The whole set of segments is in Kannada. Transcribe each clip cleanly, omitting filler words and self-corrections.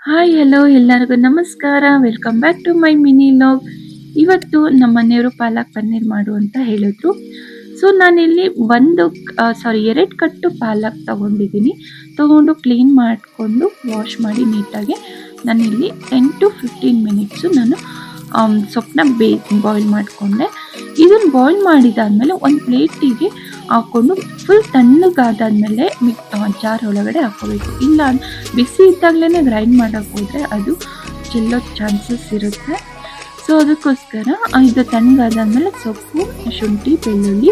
ಹಾಯ್ ಹಲೋ ಎಲ್ಲರಿಗೂ ನಮಸ್ಕಾರ. Welcome back to my mini vlog. ಇವತ್ತು ನಮ್ಮ ಮನೆಯವರು ಪಾಲಕ್ ಪನ್ನೀರ್ ಮಾಡು ಅಂತ ಹೇಳಿದ್ರು. ಸೊ ನಾನಿಲ್ಲಿ ಎರಡು ಕಟ್ಟು ಪಾಲಕ್ ತಗೊಂಡಿದ್ದೀನಿ. ತಗೊಂಡು ಕ್ಲೀನ್ ಮಾಡಿಕೊಂಡು ವಾಶ್ ಮಾಡಿ ನೀಟಾಗಿ ನಾನಿಲ್ಲಿ 10 to 15 ಮಿನಿಟ್ಸು ನಾನು ಸೊಪ್ಪನ್ನ ಬಾಯ್ಲ್ ಮಾಡಿಕೊಂಡೆ. ಇದನ್ನು ಬಾಯ್ಲ್ ಮಾಡಿದಾದ್ಮೇಲೆ ಒಂದು ಪ್ಲೇಟಿಗೆ ಹಾಕ್ಕೊಂಡು ಫುಲ್ ತಣ್ಣಗಾದಾದ್ಮೇಲೆ ಜಾರ್ ಒಳಗಡೆ ಹಾಕ್ಕೋಬೇಕು. ಇಲ್ಲ ಬಿಸಿ ಇದ್ದಾಗಲೇ ಗ್ರೈಂಡ್ ಮಾಡೋಕ್ಕೆ ಹೋದರೆ ಅದು ಚೆಲ್ಲೋ ಚಾನ್ಸಸ್ ಇರುತ್ತೆ. ಸೊ ಅದಕ್ಕೋಸ್ಕರ ಇದು ತಣ್ಣಗಾದಾದ್ಮೇಲೆ ಸೊಪ್ಪು, ಶುಂಠಿ, ಬೆಳ್ಳುಳ್ಳಿ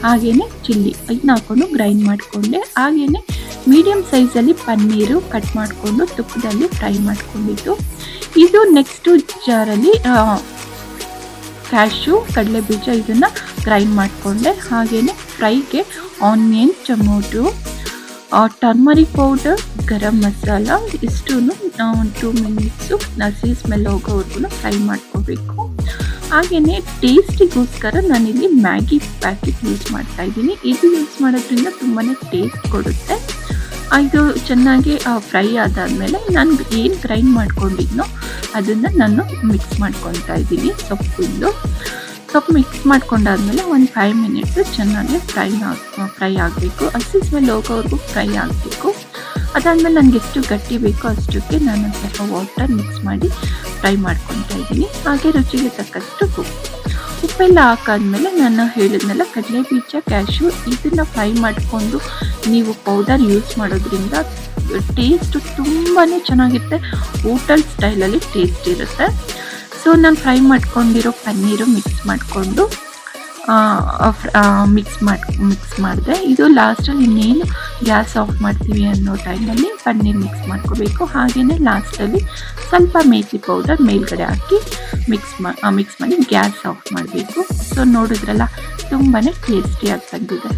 ಹಾಗೆಯೇ ಚಿಲ್ಲಿ ಇದನ್ನ ಹಾಕ್ಕೊಂಡು ಗ್ರೈಂಡ್ ಮಾಡಿಕೊಂಡೆ. ಹಾಗೆಯೇ ಮೀಡಿಯಮ್ ಸೈಜಲ್ಲಿ ಪನ್ನೀರು ಕಟ್ ಮಾಡಿಕೊಂಡು ತುಪ್ಪದಲ್ಲಿ ಫ್ರೈ ಮಾಡ್ಕೊಂಡಿದ್ದು. ಇದು ನೆಕ್ಸ್ಟು ಜಾರಲ್ಲಿ ಕ್ಯಾಶು, ಕಡಲೆಬೀಜ ಇದನ್ನು ಗ್ರೈಂಡ್ ಮಾಡಿಕೊಂಡೆ. ಹಾಗೆಯೇ ಫ್ರೈಗೆ onion, tomato, turmeric powder, garam masala ಇಷ್ಟು 2 ಮಿನಿಟ್ಸು ಹಸಿ ಸ್ಮೆಲ್ ಹೋಗೋವರೆಗೂ ಫ್ರೈ ಮಾಡ್ಕೋಬೇಕು. ಹಾಗೆಯೇ ಟೇಸ್ಟಿಗೋಸ್ಕರ ನಾನಿಲ್ಲಿ ಮ್ಯಾಗಿ ಪ್ಯಾಕೆಟ್ ಯೂಸ್ ಮಾಡ್ತಾಯಿದ್ದೀನಿ. ಇದು ಯೂಸ್ ಮಾಡೋದ್ರಿಂದ ತುಂಬಾ ಟೇಸ್ಟ್ ಕೊಡುತ್ತೆ. ಇದು ಚೆನ್ನಾಗಿ ಫ್ರೈ ಆದಾದಮೇಲೆ ನಾನು ಏನು ಗ್ರೈಂಡ್ ಮಾಡ್ಕೊಂಡಿದ್ನೋ ಅದನ್ನು ನಾನು ಮಿಕ್ಸ್ ಮಾಡ್ಕೊತಾ ಇದ್ದೀನಿ. ಸೊಪ್ಪು ಮಿಕ್ಸ್ ಮಾಡ್ಕೊಂಡಾದ್ಮೇಲೆ ಒಂದು 5 ಮಿನಿಟ್ಸ್ ಚೆನ್ನಾಗಿ ಫ್ರೈ ಆಗಬೇಕು. ಹಸಿ ಸ್ಮೆಲ್ ಹೋಗೋವರೆಗೂ ಫ್ರೈ ಆಗಬೇಕು. ಅದಾದಮೇಲೆ ನನಗೆ ಎಷ್ಟು ಗಟ್ಟಿ ಬೇಕೋ ಅಷ್ಟಕ್ಕೆ ನಾನು ಸ್ವಲ್ಪ ವಾಟರ್ ಮಿಕ್ಸ್ ಮಾಡಿ ಫ್ರೈ ಮಾಡ್ಕೊತಾ ಇದ್ದೀನಿ. ಹಾಗೆ ರುಚಿಗೆ ತಕ್ಕಷ್ಟು ಉಪ್ಪೆಲ್ಲ ಹಾಕಾದ್ಮೇಲೆ ನಾನು ಹೇಳಿದ್ನೆಲ್ಲ ಕಡಲೆಬೀಜ, ಕ್ಯಾಶು ಇದನ್ನು ಫ್ರೈ ಮಾಡಿಕೊಂಡು ನೀವು ಪೌಡರ್ ಯೂಸ್ ಮಾಡೋದ್ರಿಂದ ಟೇಸ್ಟು ತುಂಬಾ ಚೆನ್ನಾಗಿರುತ್ತೆ. ಹೋಟೆಲ್ ಸ್ಟೈಲಲ್ಲಿ ಟೇಸ್ಟ್ ಇರುತ್ತೆ. ಸೊ ನಾನು ಫ್ರೈ ಮಾಡ್ಕೊಂಡಿರೋ ಪನ್ನೀರು ಮಿಕ್ಸ್ ಮಾಡಿದೆ. ಇದು ಲಾಸ್ಟಲ್ಲಿ ಇನ್ನೇನು ಗ್ಯಾಸ್ ಆಫ್ ಮಾಡ್ತೀವಿ ಅನ್ನೋ ಟೈಮಲ್ಲಿ ಪನ್ನೀರ್ ಮಿಕ್ಸ್ ಮಾಡ್ಕೋಬೇಕು. ಹಾಗೆಯೇ ಲಾಸ್ಟಲ್ಲಿ ಸ್ವಲ್ಪ ಮೇಥಿ ಪೌಡರ್ ಮೇಲ್ಗಡೆ ಹಾಕಿ ಮಿಕ್ಸ್ ಮಾಡಿ ಗ್ಯಾಸ್ ಆಫ್ ಮಾಡಬೇಕು. ಸೊ ನೋಡಿದ್ರಲ್ಲ ತುಂಬಾ ಟೇಸ್ಟಿಯಾಗಿ ಬಂದಿದೆ.